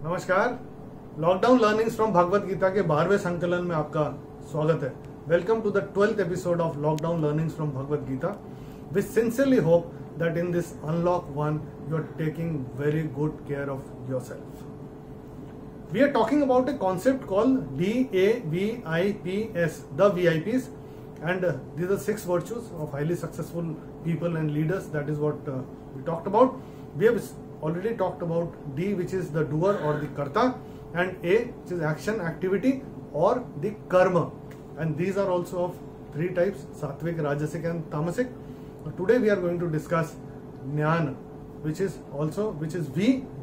नमस्कार। Lockdown learnings from Bhagavad Gita के 12वें संकलन में आपका स्वागत है। Welcome to the 12th episode of lockdown learnings from Bhagavad Gita. We sincerely hope that in this unlock one you are taking very good care of yourself. We are talking about a concept called DAVIPS, the VIPs, and these are 6 virtues of highly successful people and leaders. That is what we talked about. We have already talked about D, which is the doer or the karta, and A, which is action, activity, or the karma. And these are also of 3 types: sattvic, rajasic, and tamasic. Today we are going to discuss Jnana, which is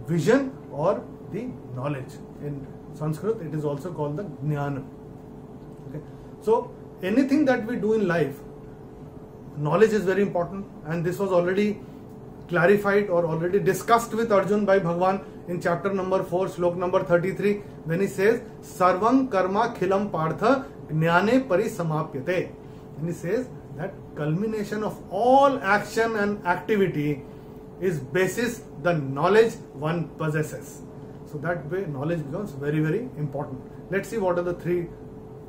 vision or the knowledge. In Sanskrit it is also called the Jnana. Okay. So anything that we do in life, knowledge is very important, and this was already clarified or already discussed with Arjun by Bhagwan in chapter number 4, slok number 33, when he says Sarvam karma khilam partha jnane parisamapyate. And he says that culmination of all action and activity is basis the knowledge one possesses. So that way knowledge becomes very, very important. Let's see what are the 3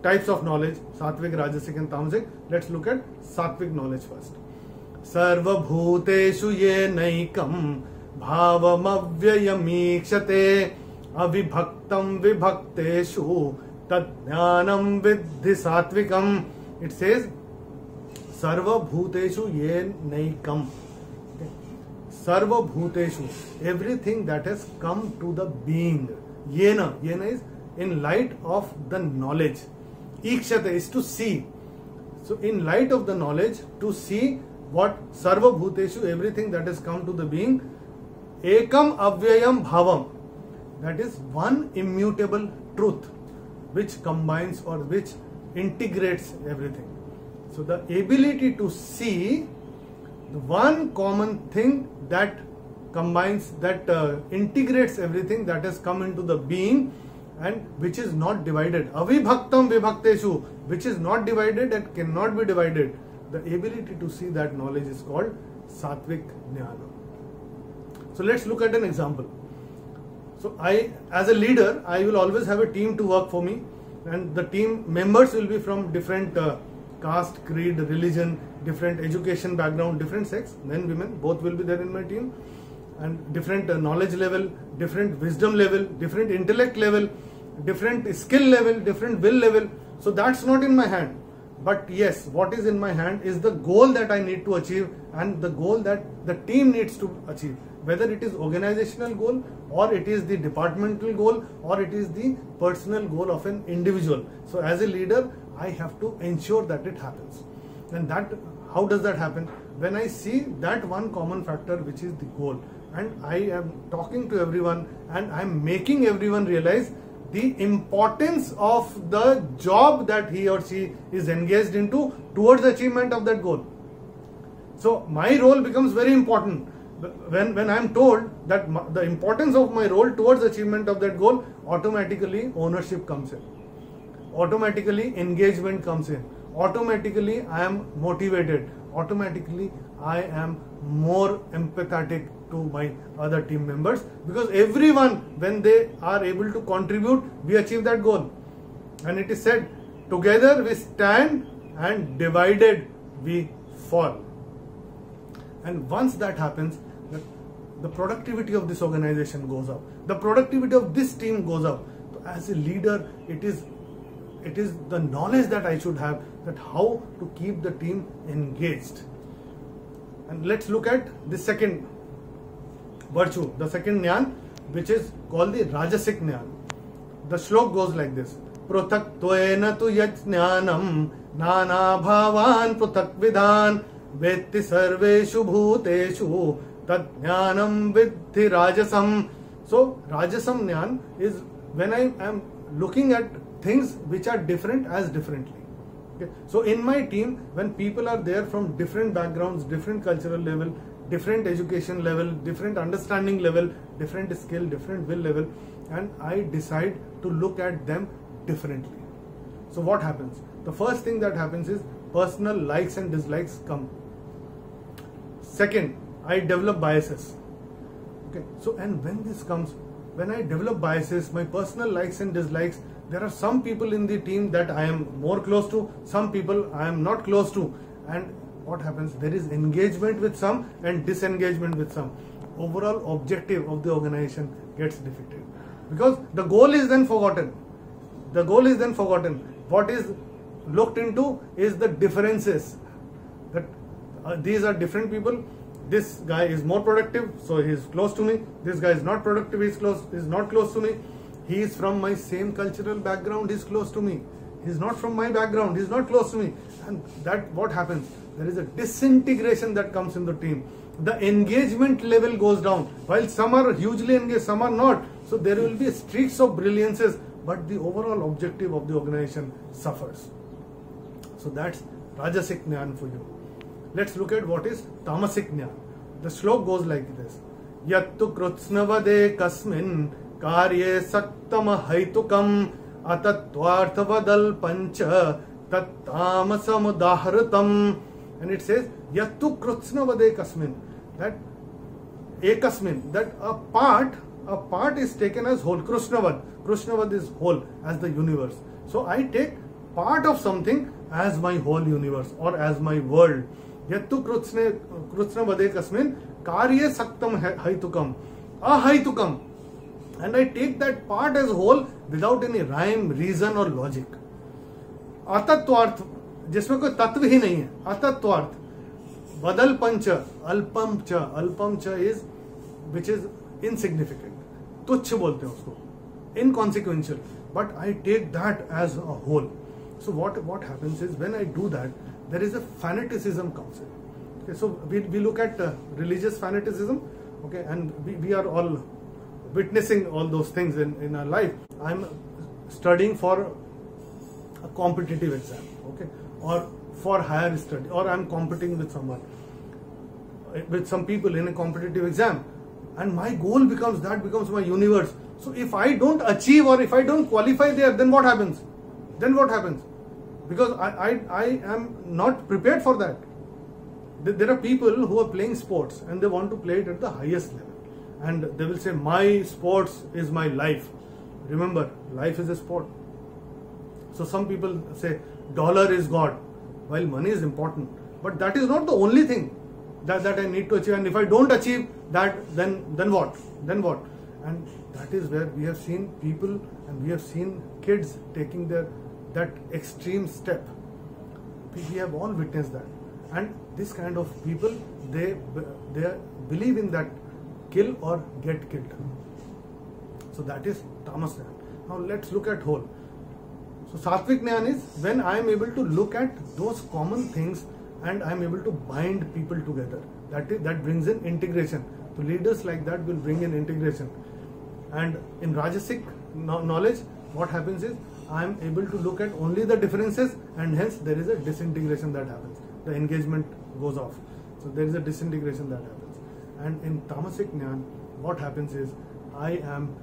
types of knowledge: sattvic, rajasic, and tamasic. Let's look at sattvic knowledge first. Sarva bhuteshu yenaikam bhavam avyayamikshate avibhaktam vibhakteshu tad jnanam viddhi sattvikam. It says Sarva bhuteshu yenaikam. Sarva bhuteshu, everything that has come to the being. Yena is in light of the knowledge. Ikshate is to see. So in light of the knowledge, to see what Sarva bhuteshu, everything that has come to the being. Ekam avyayam bhavam, that is one immutable truth which combines or which integrates everything. So the ability to see the one common thing that combines, that integrates everything that has come into the being and which is not divided. Avibhaktam vibhakteshu, which is not divided and cannot be divided. The ability to see that knowledge is called sattvic jnana. So let's look at an example. So as a leader, I will always have a team to work for me, and the team members will be from different caste, creed, religion, different education background, different sex, men, women, both will be there in my team, and different knowledge level, different wisdom level, different intellect level, different skill level, different will level. So that's not in my hand. But yes, what is in my hand is the goal that I need to achieve and the goal that the team needs to achieve. Whether it is organizational goal or it is the departmental goal or it is the personal goal of an individual. So as a leader, I have to ensure that it happens. And that, how does that happen? When I see that one common factor, which is the goal, and I am talking to everyone and I am making everyone realize the importance of the job that he or she is engaged into towards the achievement of that goal. So my role becomes very important. When I am told that the importance of my role towards the achievement of that goal, automatically ownership comes in. Automatically engagement comes in. Automatically I am motivated. Automatically I am more empathetic to my other team members, because everyone, when they are able to contribute, we achieve that goal. And it is said, together we stand and divided we fall. And once that happens, the productivity of this organization goes up. The productivity of this team goes up. So as a leader, it is the knowledge that I should have, that how to keep the team engaged. And let's look at the second virtue, the second jnana, which is called the rajasic jnana. The shlok goes like this: Pruthak tvena tu yat jnanam nana bhavan pruthak vidhan vetti sarveshu bhuteshu tad jnanam viddhi rajasam. So rajasam jnana is when I am looking at things which are different as differently. Okay. So in my team, when people are there from different backgrounds, different cultural level, different education level, different understanding level, different skill, different will level, and I decide to look at them differently. So what happens? The first thing that happens is personal likes and dislikes come. Second, I develop biases. Okay, so and when this comes, when I develop biases, my personal likes and dislikes, there are some people in the team that I am more close to, some people I am not close to, and what happens? There is engagement with some and disengagement with some. Overall objective of the organization gets defeated because the goal is then forgotten. The goal is then forgotten. What is looked into is the differences. That these are different people. This guy is more productive, so he is close to me. This guy is not productive, he is not close to me. He is from my same cultural background, he is close to me. He is not from my background, he is not close to me. And that what happens? There is a disintegration that comes in the team. The engagement level goes down. While some are hugely engaged, some are not. So there will be streaks of brilliances, but the overall objective of the organization suffers. So that's Rajasic Jnana for you. Let's look at what is Tamasic Jnana. The slok goes like this. Yattu krutsnavade kasmin karye saktama haitukam atattvarthavadal pancha tat tamasam udahratam. And it says Yattu krutsnavade kasmin. That ekasmin, that a part is taken as whole. Krushnavad is whole, as the universe. So I take part of something as my whole universe or as my world. Yattu krutsnavade kasmin karye saktam haitukam. Ahaitukam. And I take that part as whole without any rhyme, reason or logic. Atattvarth, जिसमें कोई तत्व ही नहीं है. अतत्वार्थ. Vadal pancha, alpam cha is which is insignificant. तुच्छ बोलते हैं उसको. Inconsequential. But I take that as a whole. So what happens is when I do that, there is a fanaticism comes in. Okay, so we look at religious fanaticism. Okay, and we are all witnessing all those things in our life. I'm studying for a competitive exam. Okay, or for higher study, or I'm competing with someone, with some people in a competitive exam, and my goal becomes my universe. So if I don't achieve or if I don't qualify there, then what happens? Because I am not prepared for that. There are people who are playing sports and they want to play it at the highest level, and they will say my sports is my life. Remember, life is a sport. So some people say dollar is God. While money is important, but that is not the only thing that I need to achieve. And if I don't achieve that, then what? And that is where we have seen people and we have seen kids taking that extreme step. We have all witnessed that. And this kind of people, they believe in that kill or get killed. So that is Tamas Jnana. Now let's look at whole. So Sattvic Jnana is when I am able to look at those common things and I am able to bind people together. That brings in integration. So leaders like that will bring in integration. And in Rajasic knowledge, what happens is I am able to look at only the differences, and hence there is a disintegration that happens. The engagement goes off. So there is a disintegration that happens. And in Tamasic Jnana, what happens is I am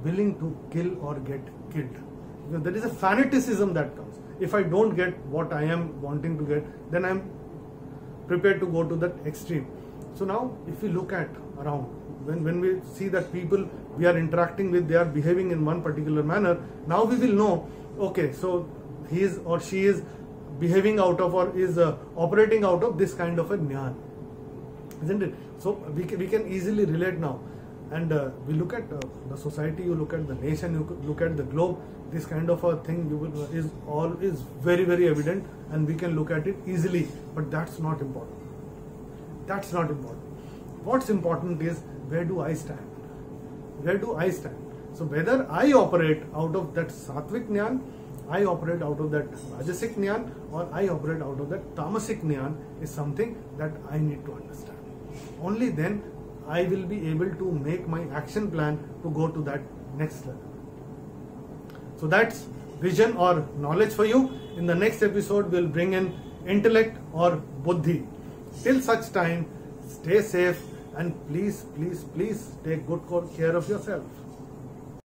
willing to kill or get killed. Because there is a fanaticism that comes. If I don't get what I am wanting to get, then I am prepared to go to that extreme. So now if we look at around, when we see that people we are interacting with, they are behaving in one particular manner, now we will know, okay, so he is or she is behaving out of or is operating out of this kind of a jnana, isn't it? So we can easily relate now. And we look at the society, you look at the nation, you look at the globe, this kind of a thing is very, very evident, and we can look at it easily. But that's not important. That's not important. What's important is, where do I stand? Where do I stand? So whether I operate out of that Sattvic Jnana, I operate out of that Rajasic Jnana, or I operate out of that Tamasic Jnana is something that I need to understand. Only then I will be able to make my action plan to go to that next level. So that's vision or knowledge for you. In the next episode, we'll bring in intellect or buddhi. Till such time, stay safe and please take good care of yourself.